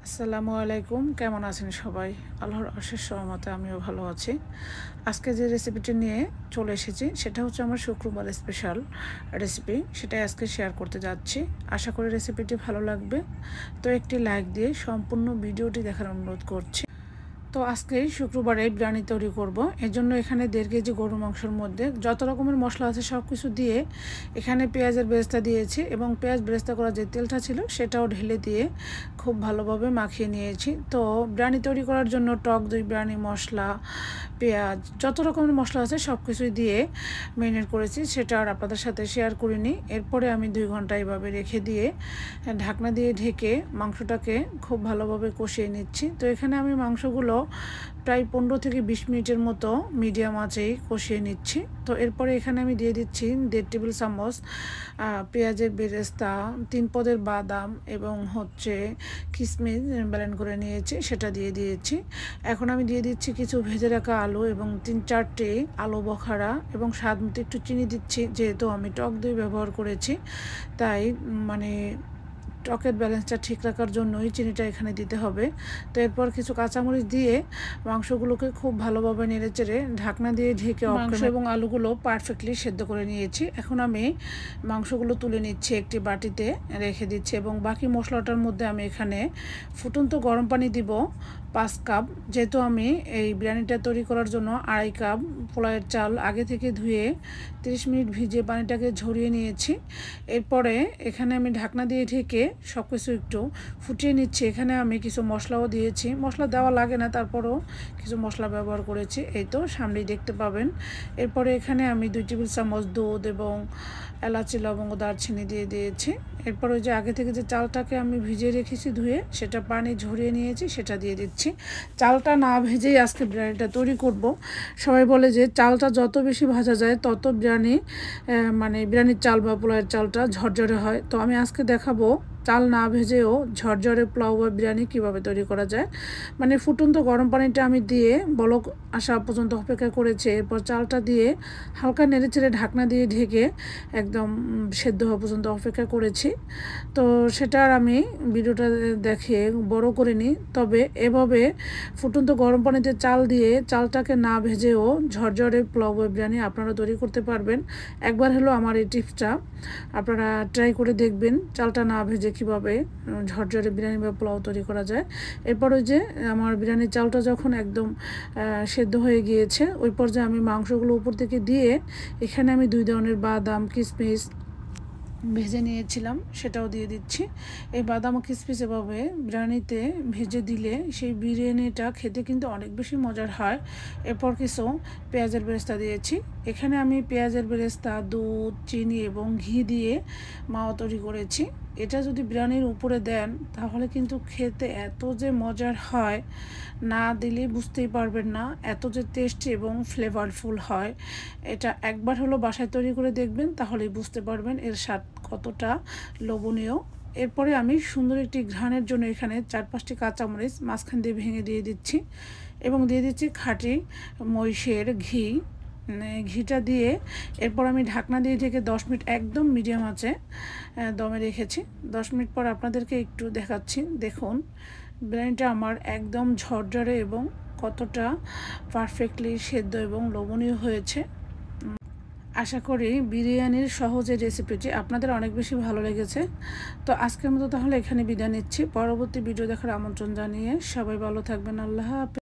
আসসালামু আলাইকুম, কেমন আছেন সবাই? আল্লাহর অশেষ রহমতে আমিও ভালো আছি। আজকে যে রেসিপিটি নিয়ে চলে এসেছি সেটা হচ্ছে আমার শুক্রবার স্পেশাল রেসিপি। সেটাই আজকে শেয়ার করতে যাচ্ছি। আশা করি রেসিপিটি ভালো লাগবে। তো একটি লাইক দিয়ে সম্পূর্ণ ভিডিওটি দেখার অনুরোধ করছি। তো আজকে শুক্রবারে বিরিয়ানি তৈরি করব। এর জন্য এখানে 1.5 কেজি গরুর মাংসের মধ্যে যত রকমের মশলা আছে সব কিছু দিয়ে এখানে পেঁয়াজের বেরেস্তা দিয়েছি এবং পেঁয়াজ বেরেস্তা করা যে তেলটা ছিল সেটাও ঢেলে দিয়ে খুব ভালোভাবে মাখিয়ে নিয়েছি। তো বিরিয়ানি তৈরি করার জন্য টক দই, বিরিয়ানি মশলা, পেঁয়াজ, যত রকমের মশলা আছে সব কিছুই দিয়ে ম্যারিনেট করেছি, সেটা আর আপনাদের সাথে শেয়ার করিনি। এরপরে আমি 2 ঘন্টা এইভাবে রেখে দিয়ে ঢাকনা দিয়ে ঢেকে মাংসটাকে খুব ভালোভাবে কষিয়ে নিচ্ছি। তো এখানে আমি মাংসগুলো প্রায় 15 থেকে 20 মিনিটের মতো মিডিয়াম আঁচেই কষিয়ে নিচ্ছি। তো এরপরে এখানে আমি দিয়ে দিচ্ছি 1.5 টেবিল চামচ পেঁয়াজের বেরেস্তা, 3 পদের বাদাম এবং কিশমিশ ব্লেন্ড করে নিয়েছি, সেটা দিয়ে দিয়েছি। এখন আমি দিয়ে দিচ্ছি কিছু ভেজে রাখা আলু এবং 3-4টে আলু বখারা এবং স্বাদ মতো একটু চিনি দিচ্ছি। যেহেতু আমি টক দই ব্যবহার করেছি তাই টকের ব্যালেন্সটা ঠিক রাখার জন্যই চিনিটা এখানে দিতে হবে। তো এরপর কিছু কাঁচামরিচ দিয়ে মাংসগুলোকে খুব ভালোভাবে নেড়েচেড়ে ঢাকনা দিয়ে ঢেকে মাংস এবং আলুগুলো পারফেক্টলি সেদ্ধ করে নিয়েছি। এখন আমি মাংসগুলো তুলে নিচ্ছি, একটি বাটিতে রেখে দিচ্ছি এবং বাকি মশলাটার মধ্যে আমি এখানে ফুটন্ত গরম পানি দিব 5 কাপ। যেহেতু আমি এই বিরিয়ানিটা তৈরি করার জন্য 2.5 কাপ পোলাওয়ের চাল আগে থেকে ধুয়ে 30 মিনিট ভিজিয়ে পানিটাকে ঝরিয়ে নিয়েছি। এরপরে এখানে আমি ঢাকনা দিয়ে ঢেকে সব কিছু একটু ফুটিয়ে নিচ্ছি। এখানে আমি কিছু মশলাও দিয়েছি, মশলা দেওয়া লাগে না, তারপরও কিছু মশলা ব্যবহার করেছি, এই তো সামনেই দেখতে পাবেন। এরপরে এখানে আমি 2 টেবিল চামচ দুধ এবং এলাচি, লবঙ্গ, দারচিনি দিয়ে দিয়েছি। এরপর ওই যে আগে থেকে যে চালটাকে আমি ভিজিয়ে রেখেছি ধুয়ে, সেটা পানি ঝরিয়ে নিয়েছি, সেটা দিয়ে দিচ্ছি। চালটা না ভেজেই আজকে বিরিয়ানিটা তৈরি করব। সবাই বলে যে চালটা যত বেশি ভাজা যায় তত বিরিয়ানির চাল বা পোলাওয়ের চালটা ঝরঝরে হয়। তো আমি আজকে দেখাবো চাল না ভেজেও ঝরঝরে পোলাও বা বিরিয়ানি কীভাবে তৈরি করা যায়। ফুটন্ত গরম পানিটা আমি দিয়ে বলক আসা পর্যন্ত অপেক্ষা করেছি। এরপর চালটা দিয়ে হালকা নেড়েচেড়ে ঢাকনা দিয়ে ঢেকে একদম সেদ্ধ হওয়া পর্যন্ত অপেক্ষা করেছি। তো সেটা আর আমি ভিডিওটা দেখে বড় করে নিই। তবে এভাবে ফুটন্ত গরম পানিতে চাল দিয়ে চালটাকে না ভেজেও ঝরঝরে পোলাও বা বিরিয়ানি আপনারা তৈরি করতে পারবেন। একবার হলো আমার এই টিপসটা আপনারা ট্রাই করে দেখবেন, চালটা না ভেজে কীভাবে ঝরঝরে বিরিয়ানি বা পোলাও তৈরি করা যায়। এরপর ওই যে আমার বিরিয়ানির চালটা যখন একদম সেদ্ধ হয়ে গিয়েছে, ওই পর্যায়ে আমি মাংসগুলো উপর থেকে দিয়ে এখানে আমি 2 ধরনের বাদাম, কিশমিশ ভেজে নিয়েছিলাম, সেটাও দিয়ে দিচ্ছি। এই বাদাম ও কিশমিশ এভাবে বিরিয়ানিতে ভেজে দিলে সেই বিরিয়ানিটা খেতে কিন্তু অনেক বেশি মজার হয়। এরপর কিছু পেঁয়াজের বেরেস্তা দিয়েছি। এখানে আমি পেঁয়াজের বেরেস্তা, দুধ, চিনি এবং ঘি দিয়ে মাওয়া তৈরি করেছি। এটা যদি বিরিয়ানির উপরে দেন তাহলে কিন্তু খেতে এত যে মজার হয়, না দিলে বুঝতেই পারবেন না, এত যে টেস্টি এবং ফ্লেভারফুল হয়। এটা একবার হলো বাসায় তৈরি করে দেখবেন, তাহলেই বুঝতে পারবেন এর স্বাদ কতটা লোভনীয়। এরপরে আমি সুন্দর একটি ঘ্রাণের জন্য এখানে 4-5টি কাঁচামরিচ মাঝখান দিয়ে ভেঙে দিয়ে দিচ্ছি এবং দিয়ে দিচ্ছি খাঁটি মহিষের ঘি। ঘিটা দিয়ে এরপর আমি ঢাকনা দিয়ে ঢেকে 10 মিনিট একদম মিডিয়াম আঁচে দমে রেখেছি। 10 মিনিট পর আপনাদেরকে একটু দেখাচ্ছি। দেখুন বিরিয়ানিটা আমার একদম ঝরঝরে এবং কতটা পারফেক্টলি সেদ্ধ এবং লোভনীয় হয়েছে। আশা করি বিরিয়ানির সহজে রেসিপিটি আপনাদের অনেক বেশি ভালো লেগেছে। তো আজকের মতো তাহলে এখানে বিদায় নিচ্ছি। পরবর্তী ভিডিও দেখার আমন্ত্রণ জানিয়ে সবাই ভালো থাকবেন। আল্লাহ হাফেজ।